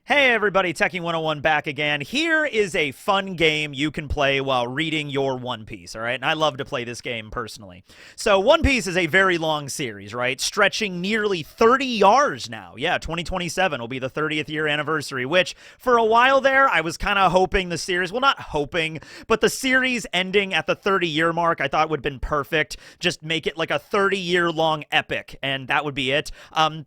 Hey everybody, Teching 101 back again. Here is a fun game you can play while reading your One Piece, all right? And I love to play this game personally. So One Piece is a very long series, right? Stretching nearly 30 years now. Yeah, 2027 will be the 30th year anniversary, which for a while there, I was kind of hoping the series, well, not hoping, but the series ending at the 30-year mark I thought would have been perfect. Just make it like a 30-year long epic, and that would be it.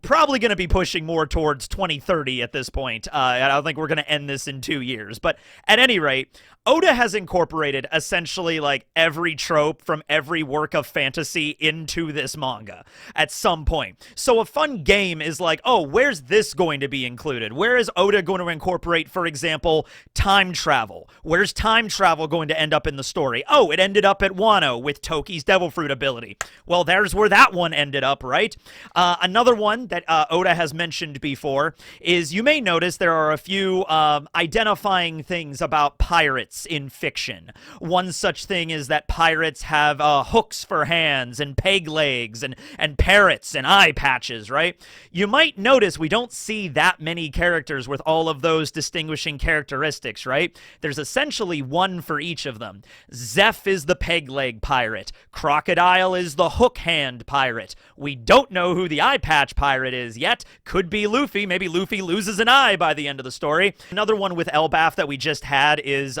Probably going to be pushing more towards 2030 at this point. I don't think we're going to end this in 2 years. But at any rate, Oda has incorporated essentially like every trope from every work of fantasy into this manga at some point. So a fun game is like, oh, where's this going to be included? Where is Oda going to incorporate, for example, time travel? Where's time travel going to end up in the story? Oh, it ended up at Wano with Toki's Devil Fruit ability. Well, there's where that one ended up, right? Another one that Oda has mentioned before is you may notice there are a few identifying things about pirates in fiction. One such thing is that pirates have hooks for hands and peg legs and parrots and eye patches, right? You might notice we don't see that many characters with all of those distinguishing characteristics, right? There's essentially one for each of them. Zeph is the peg leg pirate. Crocodile is the hook hand pirate. We don't know who the eye patch pirate is yet. Could be Luffy. Maybe Luffy loses an eye by the end of the story. Another one with Elbaf that we just had is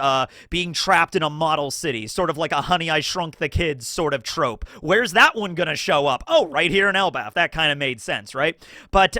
being trapped in a model city, sort of like a Honey, I Shrunk the Kids sort of trope. Where's that one gonna show up? Oh, right here in Elbaf. That kind of made sense, right? But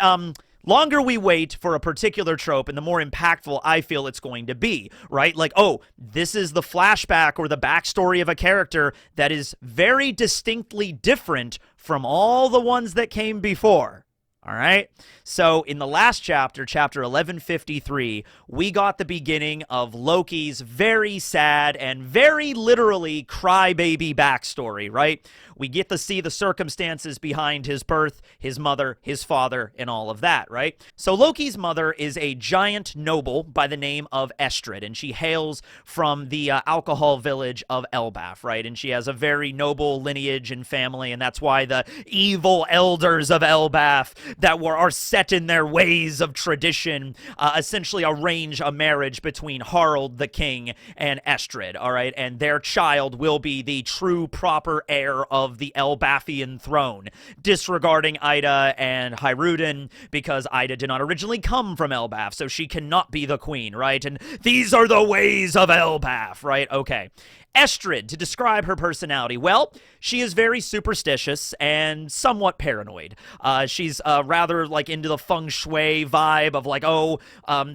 longer we wait for a particular trope, and the more impactful I feel it's going to be, right? Like, oh, this is the flashback or the backstory of a character that is very distinctly different from all the ones that came before. All right, so in the last chapter, chapter 1153, we got the beginning of Loki's very sad and very literally crybaby backstory, right? We get to see the circumstances behind his birth, his mother, his father, and all of that, right? So Loki's mother is a giant noble by the name of Estrid, and she hails from the alcohol village of Elbaf, right? And she has a very noble lineage and family, and that's why the evil elders of Elbaf that are set in their ways of tradition essentially arrange a marriage between Harald the king and Estrid, all right? And their child will be the true proper heir of the Elbafian throne, disregarding Ida and Hyruden because Ida did not originally come from Elbaf, so she cannot be the queen, right? And these are the ways of Elbaf, right? Okay. Estrid, to describe her personality, well, she is very superstitious and somewhat paranoid. She's rather like into the feng shui vibe of like, oh,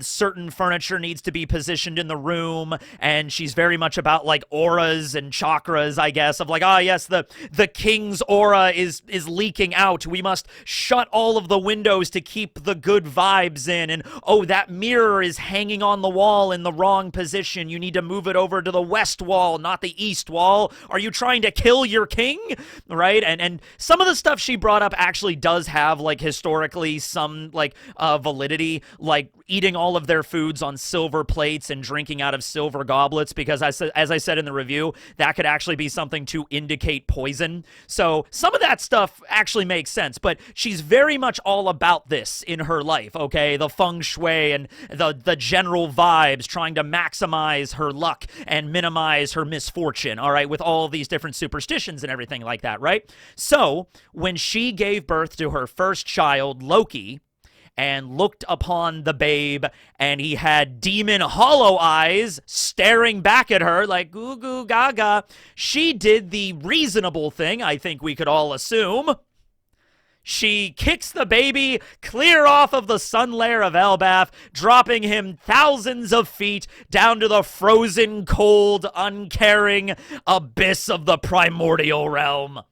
certain furniture needs to be positioned in the room, and she's very much about like auras and chakras, I guess, of like, ah, yes, the king's aura is leaking out. We must shut all of the windows to keep the good vibes in, and oh, that mirror is hanging on the wall in the wrong position. You need to move it over to the west wall, not the east wall. Are you trying to kill your king? Right? And some of the stuff she brought up actually does have like historically some like validity, like eating all of their foods on silver plates and drinking out of silver goblets, because as I said in the review, that could actually be something to indicate poison. So some of that stuff actually makes sense, but she's very much all about this in her life, okay? The feng shui and the general vibes, trying to maximize her luck and minimize her misfortune, all right, with all of these different superstitions and everything like that, right? So when she gave birth to her first child, Loki, and looked upon the babe, and he had demon hollow eyes staring back at her like goo goo gaga, she did the reasonable thing, I think we could all assume. She kicks the baby clear off of the sun layer of Elbaf, dropping him thousands of feet down to the frozen, cold, uncaring abyss of the primordial realm.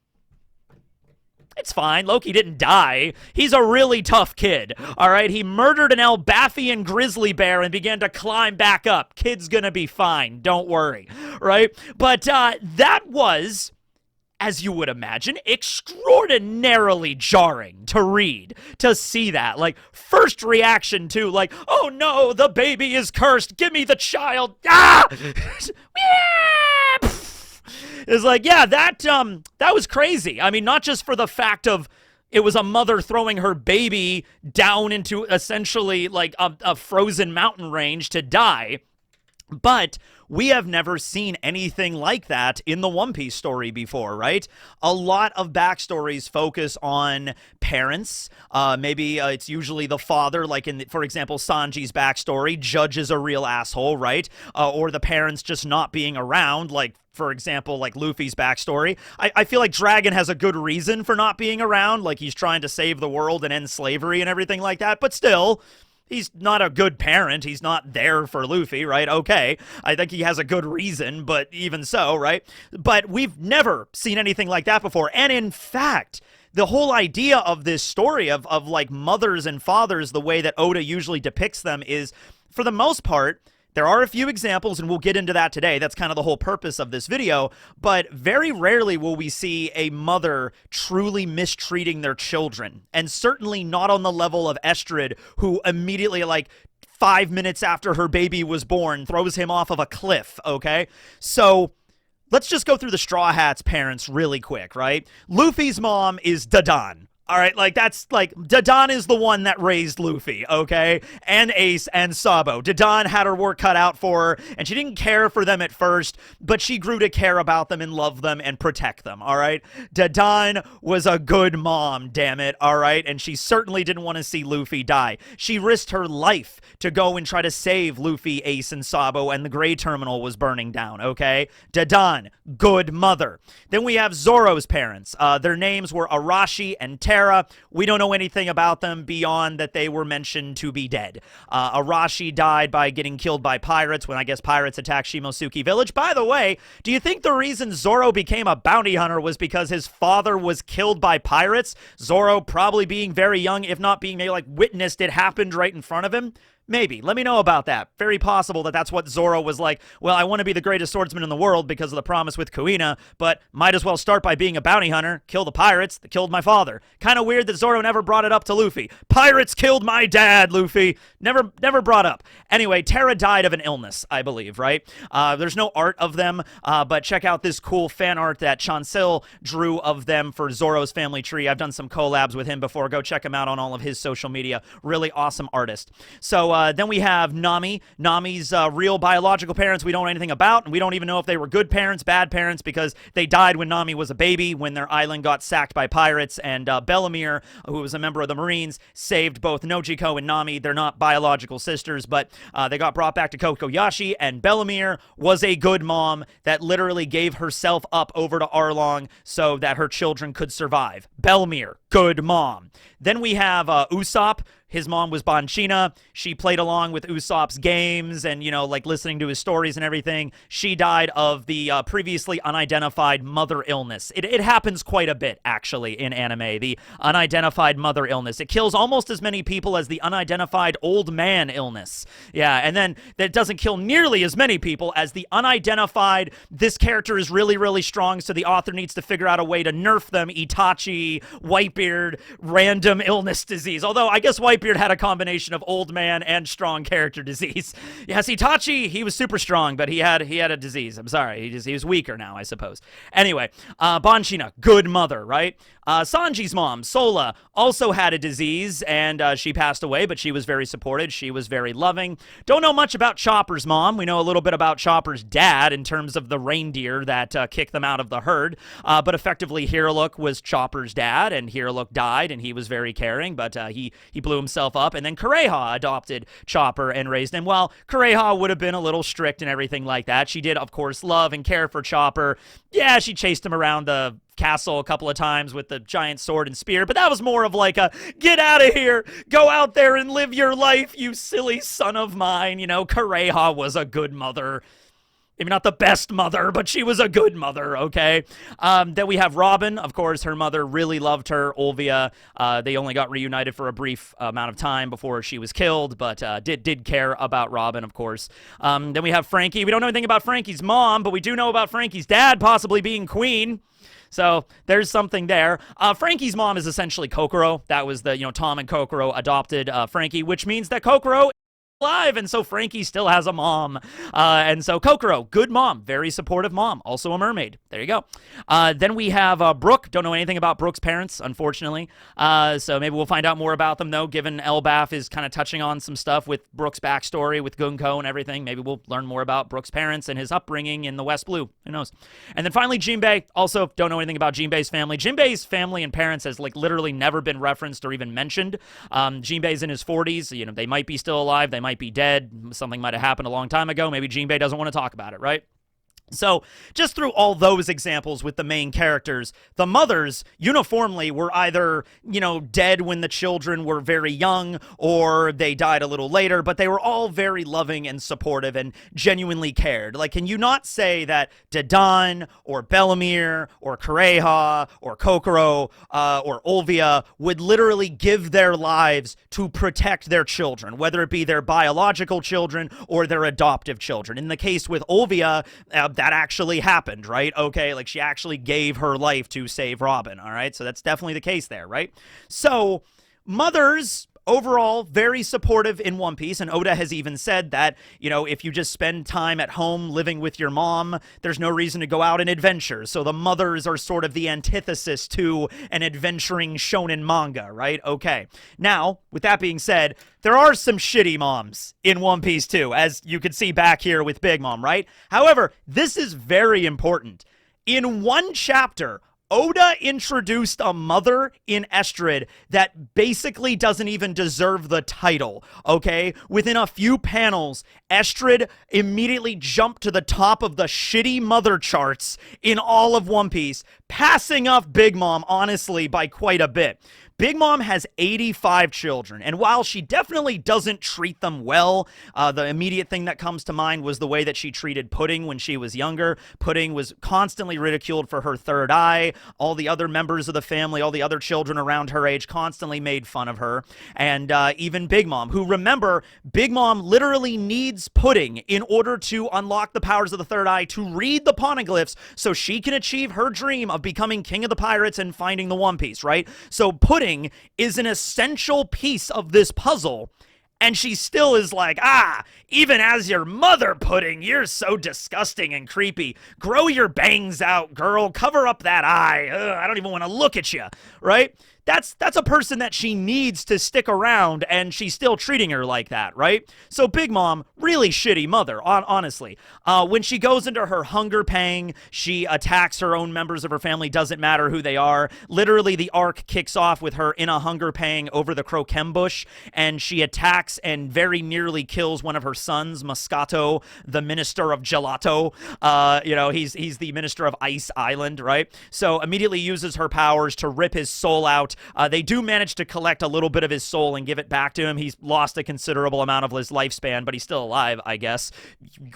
It's fine. Loki didn't die. He's a really tough kid, all right? He murdered an Elbafian grizzly bear and began to climb back up. Kid's gonna be fine. Don't worry, right? But that was, as you would imagine, extraordinarily jarring to read, to see that. Like, first reaction to, like, oh no, the baby is cursed. Give me the child. Ah! It's like, yeah, that was crazy. I mean, not just for the fact of It was a mother throwing her baby down into essentially like a frozen mountain range to die. But we have never seen anything like that in the One Piece story before, right? A lot of backstories focus on parents. Maybe it's usually the father, like for example, Sanji's backstory. Judge is a real asshole, right? Or the parents just not being around, like, for example, like Luffy's backstory. I feel like Dragon has a good reason for not being around, like he's trying to save the world and end slavery and everything like that, but still, he's not a good parent. He's not there for Luffy, right? Okay. I think he has a good reason, but even so, right? But we've never seen anything like that before. And in fact, the whole idea of this story of like mothers and fathers, the way that Oda usually depicts them is, for the most part, there are a few examples, and we'll get into that today. That's kind of the whole purpose of this video. But very rarely will we see a mother truly mistreating their children. And certainly not on the level of Estrid, who immediately, like, 5 minutes after her baby was born, throws him off of a cliff, okay? So let's just go through the Straw Hats' parents really quick, right? Luffy's mom is Dadan. All right, like, that's, like, Dadan is the one that raised Luffy, okay? And Ace and Sabo. Dadan had her work cut out for her, and she didn't care for them at first, but she grew to care about them and love them and protect them, all right? Dadan was a good mom, damn it, all right? And she certainly didn't want to see Luffy die. She risked her life to go and try to save Luffy, Ace, and Sabo, and the Gray Terminal was burning down, okay? Dadan, good mother. Then we have Zoro's parents. Their names were Arashi and Terra. We don't know anything about them beyond that they were mentioned to be dead. Arashi died by getting killed by pirates when, I guess, pirates attacked Shimosuke Village. By the way, do you think the reason Zoro became a bounty hunter was because his father was killed by pirates? Zoro probably being very young, if not being maybe like witnessed it happened right in front of him? Maybe. Let me know about that. Very possible that that's what Zoro was like. Well, I want to be the greatest swordsman in the world because of the promise with Kuina, but might as well start by being a bounty hunter, kill the pirates that killed my father. Kind of weird that Zoro never brought it up to Luffy. Pirates killed my dad, Luffy. Never brought up. Anyway, Terra died of an illness, I believe, right? There's no art of them, but check out this cool fan art that Chancil drew of them for Zoro's family tree. I've done some collabs with him before. Go check him out on all of his social media. Really awesome artist. So, then we have Nami. Nami's real biological parents we don't know anything about, and we don't even know if they were good parents, bad parents, because they died when Nami was a baby, when their island got sacked by pirates, and Bellamere, who was a member of the Marines, saved both Nojiko and Nami. They're not biological sisters, but they got brought back to Kokoyashi, and Bellamere was a good mom that literally gave herself up over to Arlong so that her children could survive. Bellamere, good mom. Then we have Usopp. His mom was Banchina. She played along with Usopp's games and, you know, like listening to his stories and everything. She died of the previously unidentified mother illness. It happens quite a bit, actually, in anime, the unidentified mother illness. It kills almost as many people as the unidentified old man illness. Yeah, and then that doesn't kill nearly as many people as the unidentified, this character is really, really strong, so the author needs to figure out a way to nerf them, Itachi, Whitebeard, random illness disease. Although, I guess Whitebeard had a combination of old man and strong character disease. Yes, Itachi, he was super strong, but he had a disease. I'm sorry, he was weaker now, I suppose. Anyway, Banchina, good mother, right? Sanji's mom, Sola, also had a disease, and she passed away, but she was very supportive. She was very loving. Don't know much about Chopper's mom. We know a little bit about Chopper's dad in terms of the reindeer that kicked them out of the herd, but effectively Hiraluk was Chopper's dad, and Hiraluk died, and he was very caring, but he blew himself up, and then Kureha adopted Chopper and raised him. Well, Kureha would have been a little strict and everything like that. She did, of course, love and care for Chopper. Yeah, she chased him around the castle a couple of times with the giant sword and spear, but that was more of like a, get out of here, go out there and live your life, you silly son of mine. You know, Kureha was a good mother. Maybe not the best mother, but she was a good mother, okay? Then we have Robin. Of course, her mother really loved her, Olvia. They only got reunited for a brief amount of time before she was killed, but did care about Robin, of course. Then we have Frankie. We don't know anything about Frankie's mom, but we do know about Frankie's dad possibly being queen. So there's something there. Frankie's mom is essentially Kokoro. That was the, Tom and Kokoro adopted Frankie, which means that Kokoro alive, and so Frankie still has a mom. And so Kokoro, good mom, very supportive mom, also a mermaid. There you go. Then we have Brooke. Don't know anything about Brooke's parents, unfortunately. So maybe we'll find out more about them, though, given Elbaf is kind of touching on some stuff with Brooke's backstory, with Gunko and everything. Maybe we'll learn more about Brooke's parents and his upbringing in the West Blue. Who knows? And then finally, Jinbei. Also, don't know anything about Jinbei's family. Jinbei's family and parents has, like, literally never been referenced or even mentioned. Jinbei's in his 40s. You know, they might be still alive. They might be dead. Something might have happened a long time ago. Maybe Jinbei doesn't want to talk about it, right? So, just through all those examples with the main characters, the mothers uniformly were either, you know, dead when the children were very young, or they died a little later, but they were all very loving and supportive and genuinely cared. Like, can you not say that Dedan, or Bellamere, or Kureha, or Kokoro, or Olvia would literally give their lives to protect their children, whether it be their biological children or their adoptive children? In the case with Olvia, that actually happened, right? Okay, like she actually gave her life to save Robin, all right? So that's definitely the case there, right? So mothers overall very supportive in One Piece, and Oda has even said that, you know, if you just spend time at home living with your mom, there's no reason to go out and adventure. So the mothers are sort of the antithesis to an adventuring shonen manga, right? Okay. Now, with that being said, there are some shitty moms in One Piece too, as you can see back here with Big Mom, right? However, this is very important. In one chapter, Oda introduced a mother in Estrid that basically doesn't even deserve the title, okay? Within a few panels, Estrid immediately jumped to the top of the shitty mother charts in all of One Piece, passing off Big Mom, honestly, by quite a bit. Big Mom has 85 children, and while she definitely doesn't treat them well, the immediate thing that comes to mind was the way that she treated Pudding when she was younger. Pudding was constantly ridiculed for her third eye. All the other members of the family, all the other children around her age constantly made fun of her. And even Big Mom, who, remember, Big Mom literally needs Pudding in order to unlock the powers of the third eye to read the poneglyphs so she can achieve her dream of becoming king of the pirates and finding the One Piece, right? So Pudding is an essential piece of this puzzle, and she still is like, even as your mother, Pudding, you're so disgusting and creepy. Grow your bangs out, girl. Cover up that eye. I don't even want to look at you, right? That's a person that she needs to stick around, and she's still treating her like that, right? So Big Mom, really shitty mother, honestly. When she goes into her hunger pang, she attacks her own members of her family, doesn't matter who they are. Literally, the arc kicks off with her in a hunger pang over the Croquem bush, and she attacks and very nearly kills one of her sons, Moscato, the minister of gelato. He's the minister of Ice Island, right? So immediately uses her powers to rip his soul out. They do manage to collect a little bit of his soul and give it back to him. He's lost a considerable amount of his lifespan, but he's still alive, I guess.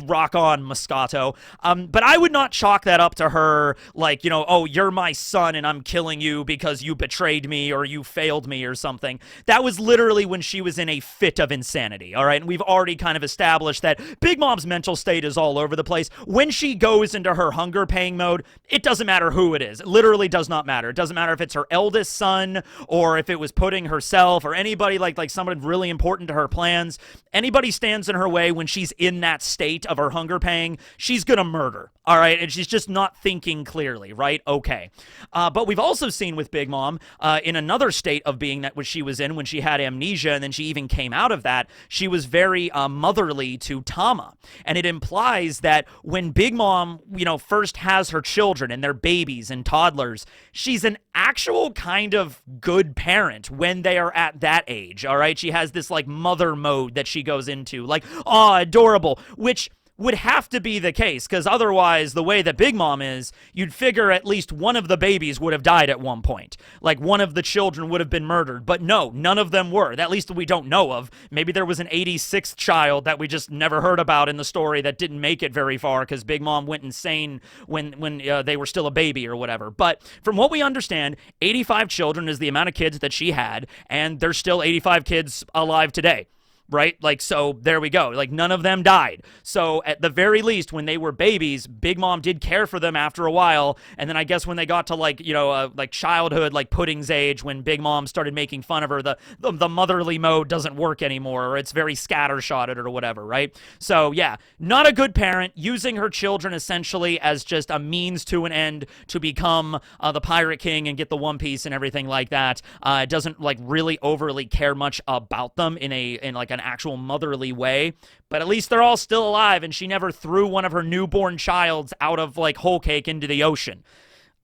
Rock on, Moscato. But I would not chalk that up to her like, oh, you're my son and I'm killing you because you betrayed me or you failed me or something. That was literally when she was in a fit of insanity, all right? And we've already kind of established that Big Mom's mental state is all over the place. When she goes into her hunger pang mode, it doesn't matter who it is. It literally does not matter. It doesn't matter if it's her eldest son or if it was Pudding herself or anybody like someone really important to her plans. Anybody stands in her way when she's in that state of her hunger pang, she's gonna murder, all right? And she's just not thinking clearly, right? Okay. But we've also seen with Big Mom in another state of being that which she was in when she had amnesia, and then she even came out of that, she was very motherly to Tama. And it implies that when Big Mom, first has her children and they're babies and toddlers, she's an actual kind of good parent when they are at that age, all right? She has this like mother mode that she goes into, like, oh, adorable, which would have to be the case, because otherwise, the way that Big Mom is, you'd figure at least one of the babies would have died at one point. Like, one of the children would have been murdered. But no, none of them were. At least we don't know of. Maybe there was an 86th child that we just never heard about in the story that didn't make it very far because Big Mom went insane when they were still a baby or whatever. But from what we understand, 85 children is the amount of kids that she had, and there's still 85 kids alive today. right? Like, so there we go. Like, none of them died. So at the very least, when they were babies, Big Mom did care for them after a while. And then I guess when they got to like, like childhood, like Pudding's age, when Big Mom started making fun of her, the motherly mode doesn't work anymore, or it's very scattershotted or whatever, right? So yeah, not a good parent, using her children essentially as just a means to an end to become the Pirate King and get the One Piece and everything like that. It doesn't like really overly care much about them in like an actual motherly way, but at least they're all still alive, and she never threw one of her newborn childs out of like whole cake into the ocean.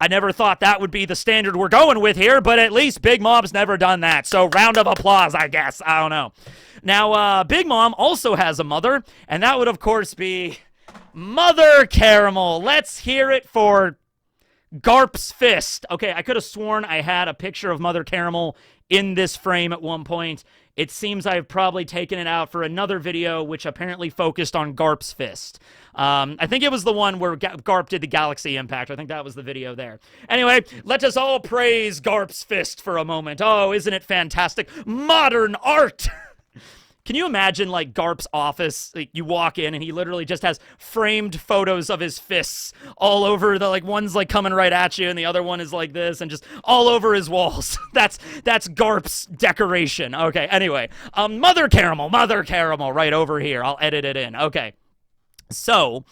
I never thought that would be the standard we're going with here, but at least Big Mom's never done that. So round of applause, I guess. I don't know. Now, Big Mom also has a mother, and that would, of course, be Mother Caramel. Let's hear it for Garp's Fist. Okay, I could have sworn I had a picture of Mother Caramel in this frame at one point. It seems I've probably taken it out for another video, which apparently focused on Garp's Fist. I think it was the one where Garp did the Galaxy Impact. I think that was the video there. Anyway, let us all praise Garp's Fist for a moment. Oh, isn't it fantastic? Modern art! Can you imagine, like, Garp's office? Like, you walk in, and he literally just has framed photos of his fists all over. The one's, like, coming right at you, and the other one is like this, and just all over his walls. That's Garp's decoration. Okay, anyway. Mother Caramel, right over here. I'll edit it in. Okay. So,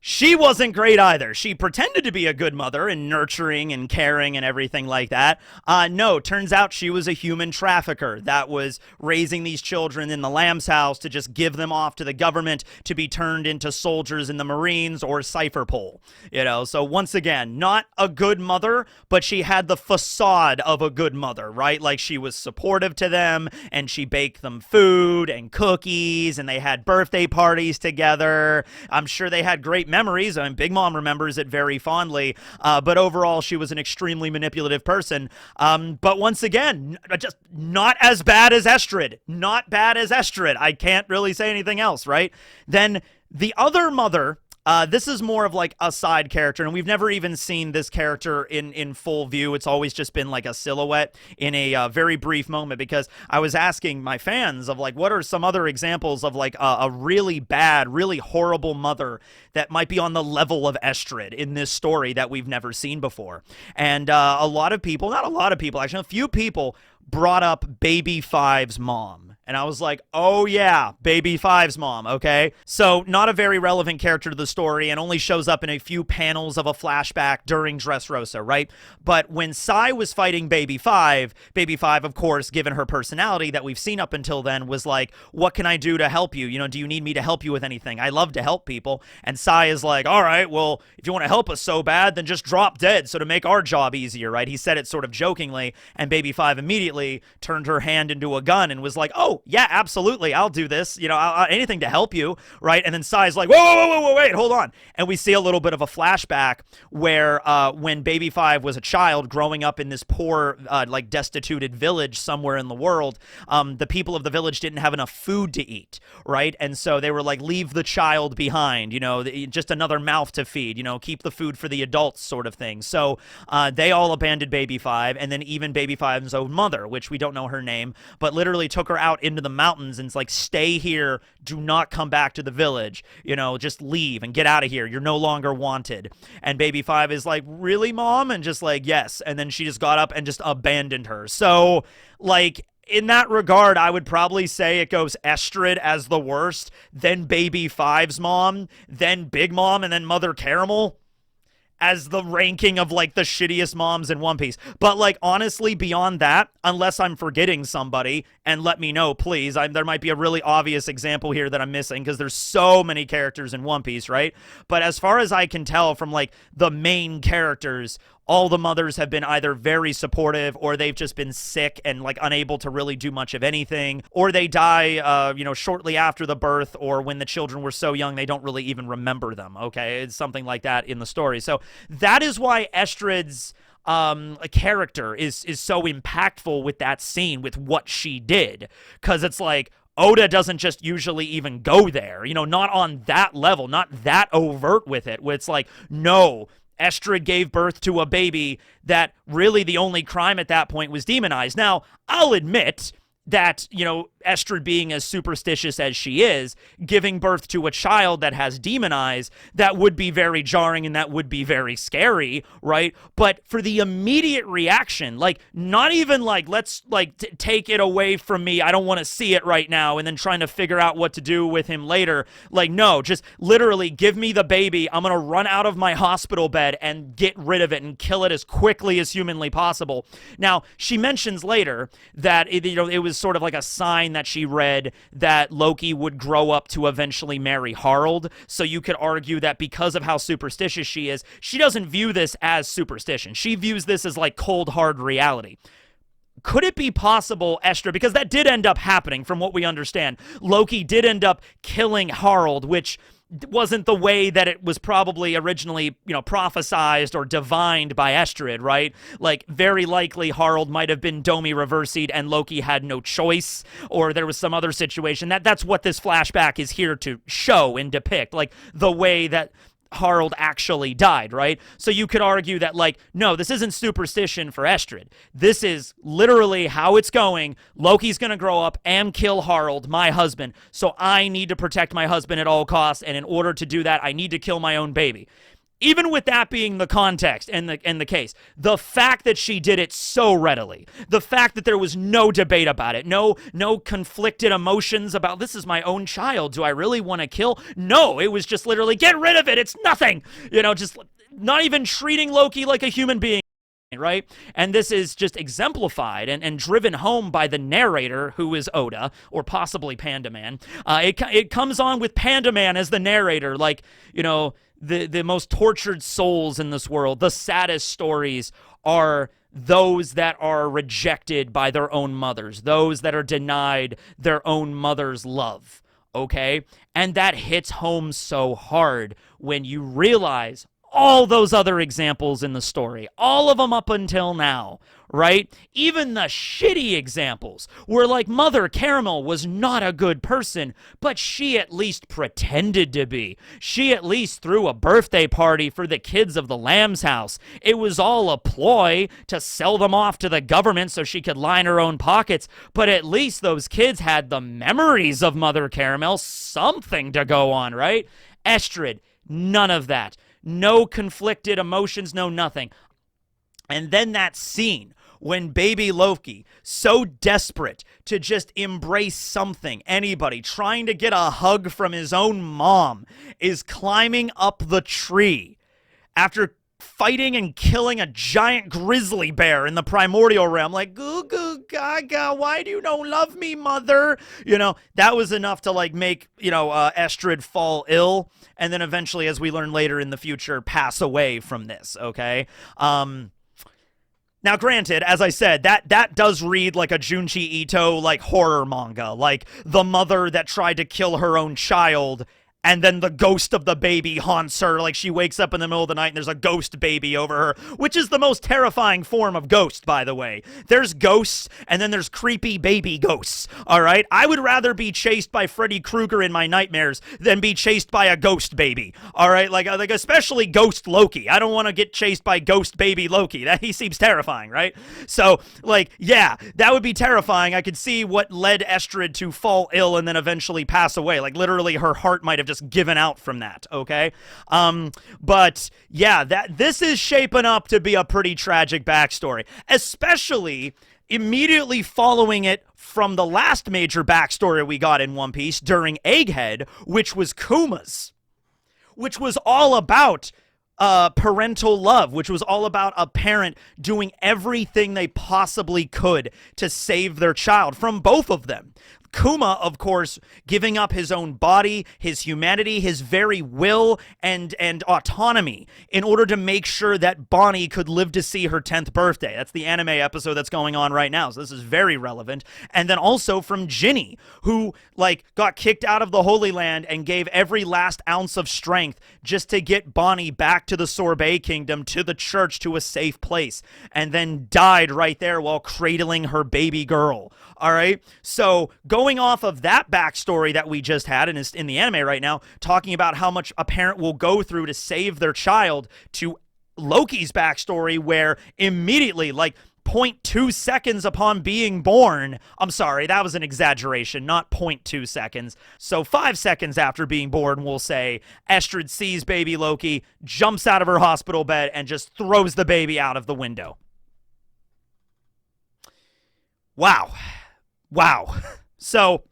she wasn't great either. She pretended to be a good mother and nurturing and caring and everything like that. No, turns out she was a human trafficker that was raising these children in the Lamb's house to just give them off to the government to be turned into soldiers in the Marines or Cypher Pole. So once again, not a good mother, but she had the facade of a good mother, right? Like, she was supportive to them, and she baked them food and cookies, and they had birthday parties together. I'm sure they had great memories. I mean, Big Mom remembers it very fondly, but overall, she was an extremely manipulative person. But once again, just not as bad as Estrid. Not bad as Estrid. I can't really say anything else, right? Then the other mother, this is more of like a side character, and we've never even seen this character in full view. It's always just been like a silhouette in a very brief moment, because I was asking my fans of like, what are some other examples of like a really bad, really horrible mother that might be on the level of Estrid in this story that we've never seen before? And a lot of people, not a lot of people, actually a few people brought up Baby Five's mom. And I was like, oh yeah, Baby Five's mom, okay? So not a very relevant character to the story, and only shows up in a few panels of a flashback during Dressrosa, right? But when Sai was fighting Baby Five, of course, given her personality that we've seen up until then, was like, what can I do to help you? Do you need me to help you with anything? I love to help people. And Sai is like, all right, well, if you want to help us so bad, then just drop dead, so to make our job easier, right? He said it sort of jokingly, and Baby Five immediately turned her hand into a gun and was like, oh, yeah, absolutely, I'll do this, anything to help you, right? And then Sai's like, whoa, wait, hold on. And we see a little bit of a flashback where when Baby Five was a child growing up in this poor, destituted village somewhere in the world, the people of the village didn't have enough food to eat, right? And so they were like, leave the child behind, just another mouth to feed, keep the food for the adults sort of thing. So they all abandoned Baby Five, and then even Baby Five's own mother, which we don't know her name, but literally took her out into the mountains and it's like, stay here, do not come back to the village, just leave and get out of here, you're no longer wanted. And Baby Five is like, really, Mom? And just like, yes. And then she just got up and just abandoned her. So like, in that regard, I would probably say it goes Estrid as the worst, then Baby Five's mom, then Big Mom, and then Mother Caramel as the ranking of like the shittiest moms in One Piece. But like, honestly, beyond that, unless I'm forgetting somebody, and let me know, please. There might be a really obvious example here that I'm missing, because there's so many characters in One Piece, right? But as far as I can tell from like the main characters, all the mothers have been either very supportive, or they've just been sick and like unable to really do much of anything, or they die, shortly after the birth, or when the children were so young they don't really even remember them. Okay, it's something like that in the story. So that is why Estrid's a character is so impactful with that scene, with what she did, because it's like, Oda doesn't just usually even go there, not on that level, not that overt with it, where it's like, no, Estrid gave birth to a baby that really the only crime at that point was demonized. Now, I'll admit that, Estrid being as superstitious as she is, giving birth to a child that has demon eyes, that would be very jarring and that would be very scary, right? But for the immediate reaction, like, not even like, let's like take it away from me, I don't want to see it right now, and then trying to figure out what to do with him later. Like, no, just literally give me the baby. I'm going to run out of my hospital bed and get rid of it and kill it as quickly as humanly possible. Now, she mentions later that it was sort of like a sign that she read that Loki would grow up to eventually marry Harald. So you could argue that because of how superstitious she is, she doesn't view this as superstition. She views this as like cold, hard reality. Could it be possible, Estrid, because that did end up happening from what we understand. Loki did end up killing Harald, which wasn't the way that it was probably originally, prophesized or divined by Estrid, right? Like, very likely Harald might have been Domi reversied and Loki had no choice, or there was some other situation. That's what this flashback is here to show and depict, like the way that Harald actually died, right? So you could argue that, like, no, this isn't superstition for Estrid. This is literally how it's going. Loki's going to grow up and kill Harald, my husband, so I need to protect my husband at all costs, and in order to do that, I need to kill my own baby. Even with that being the context and the case, the fact that she did it so readily, the fact that there was no debate about it, no conflicted emotions about, this is my own child, do I really want to kill? No, it was just literally, get rid of it, it's nothing. Just not even treating Loki like a human being. Right? And this is just exemplified and driven home by the narrator, who is Oda, or possibly Panda Man. It comes on with Panda Man as the narrator, like, the most tortured souls in this world, the saddest stories are those that are rejected by their own mothers, those that are denied their own mother's love, okay? And that hits home so hard when you realize all those other examples in the story, all of them up until now, right? Even the shitty examples where, like, Mother Caramel was not a good person, but she at least pretended to be. She at least threw a birthday party for the kids of the Lamb's house. It was all a ploy to sell them off to the government so she could line her own pockets, but at least those kids had the memories of Mother Caramel, something to go on, right? Estrid, none of that. No conflicted emotions, no nothing. And then that scene when baby Loki, so desperate to just embrace something, anybody, trying to get a hug from his own mom, is climbing up the tree after fighting and killing a giant grizzly bear in the primordial realm, like, goo goo gaga, why do you don't love me, mother? That was enough to, like, make, Estrid fall ill, and then eventually, as we learn later in the future, pass away from this, okay? Now, granted, as I said, that does read like a Junji Ito, like, horror manga, like the mother that tried to kill her own child, and then the ghost of the baby haunts her. Like, she wakes up in the middle of the night and there's a ghost baby over her, which is the most terrifying form of ghost, by the way. There's ghosts, and then there's creepy baby ghosts, all right? I would rather be chased by Freddy Krueger in my nightmares than be chased by a ghost baby, all right? Like especially Ghost Loki. I don't want to get chased by ghost baby Loki. He seems terrifying, right? So, like, yeah, that would be terrifying. I could see what led Estrid to fall ill and then eventually pass away. Like, literally, her heart might have just given out from that, okay? But yeah, this is shaping up to be a pretty tragic backstory, especially immediately following it from the last major backstory we got in One Piece during Egghead, which was Kuma's, which was all about parental love, which was all about a parent doing everything they possibly could to save their child from both of them. Kuma, of course, giving up his own body, his humanity, his very will, and autonomy in order to make sure that Bonnie could live to see her 10th birthday. That's the anime episode that's going on right now, so this is very relevant. And then also from Ginny, who, like, got kicked out of the Holy Land and gave every last ounce of strength just to get Bonnie back to the Sorbet Kingdom, to the church, to a safe place, and then died right there while cradling her baby girl. All right, so going off of that backstory that we just had and is in the anime right now, talking about how much a parent will go through to save their child, to Loki's backstory, where immediately, like, 0.2 seconds upon being born. I'm sorry, that was an exaggeration, not 0.2 seconds. So 5 seconds after being born, we'll say, Estrid sees baby Loki, jumps out of her hospital bed, and just throws the baby out of the window. Wow. Wow. So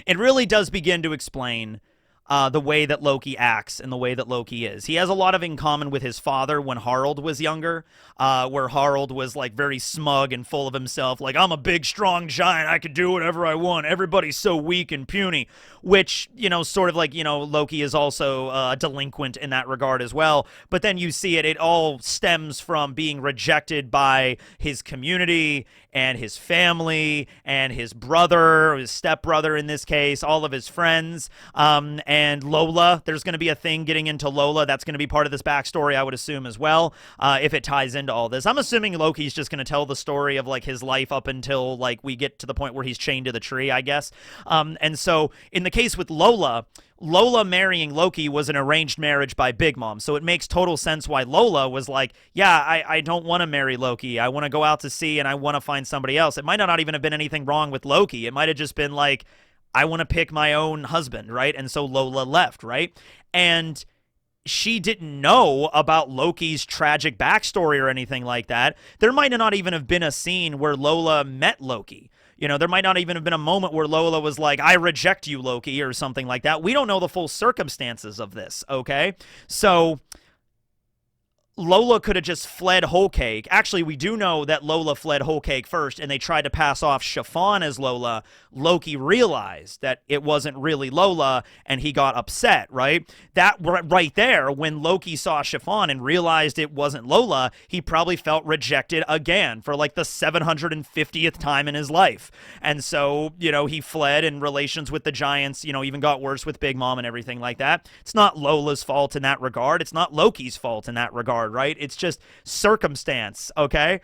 it really does begin to explain the way that Loki acts and the way that Loki is. He has a lot of in common with his father when Harald was younger, where Harald was like very smug and full of himself, like, I'm a big, strong giant, I could do whatever I want, everybody's so weak and puny, which, you know, sort of like, you know, Loki is also a delinquent in that regard as well. But then you see it all stems from being rejected by his community and his family and his brother, his stepbrother in this case, all of his friends, and Lola. There's going to be a thing getting into Lola. That's going to be part of this backstory, I would assume, as well, if it ties into all this. I'm assuming Loki's just going to tell the story of, like, his life up until, like, we get to the point where he's chained to the tree, I guess. And so, in the case with Lola marrying Loki was an arranged marriage by Big Mom, so it makes total sense why Lola was like, yeah, I don't want to marry Loki. I want to go out to sea and I want to find somebody else. It might not even have been anything wrong with Loki. It might have just been like, I want to pick my own husband, right? And so Lola left, right? And she didn't know about Loki's tragic backstory or anything like that. There might not even have been a scene where Lola met Loki. You know, there might not even have been a moment where Lola was like, I reject you, Loki, or something like that. We don't know the full circumstances of this, okay? So Lola could have just fled Whole Cake. Actually, we do know that Lola fled Whole Cake first, and they tried to pass off Chiffon as Lola. Loki realized that it wasn't really Lola, and he got upset, right? That right there, when Loki saw Chiffon and realized it wasn't Lola, he probably felt rejected again for like the 750th time in his life. And so, you know, he fled, and relations with the giants, you know, even got worse with Big Mom and everything like that. It's not Lola's fault in that regard. It's not Loki's fault in that regard, right? It's just circumstance, okay?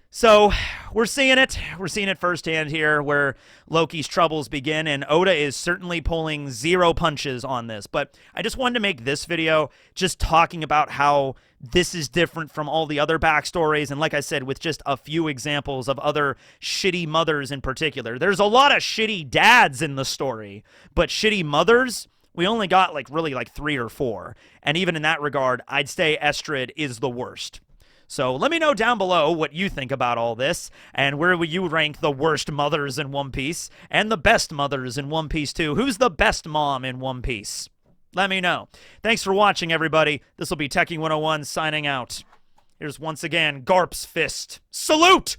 So we're seeing it. We're seeing it firsthand here where Loki's troubles begin, and Oda is certainly pulling zero punches on this. But I just wanted to make this video just talking about how this is different from all the other backstories, and like I said, with just a few examples of other shitty mothers in particular. There's a lot of shitty dads in the story, but shitty mothers, we only got like really like 3 or 4. And even in that regard, I'd say Estrid is the worst. So let me know down below what you think about all this, and where would you rank the worst mothers in One Piece, and the best mothers in One Piece too. Who's the best mom in One Piece? Let me know. Thanks for watching, everybody. This will be Techie 101 signing out. Here's once again Garp's fist. Salute!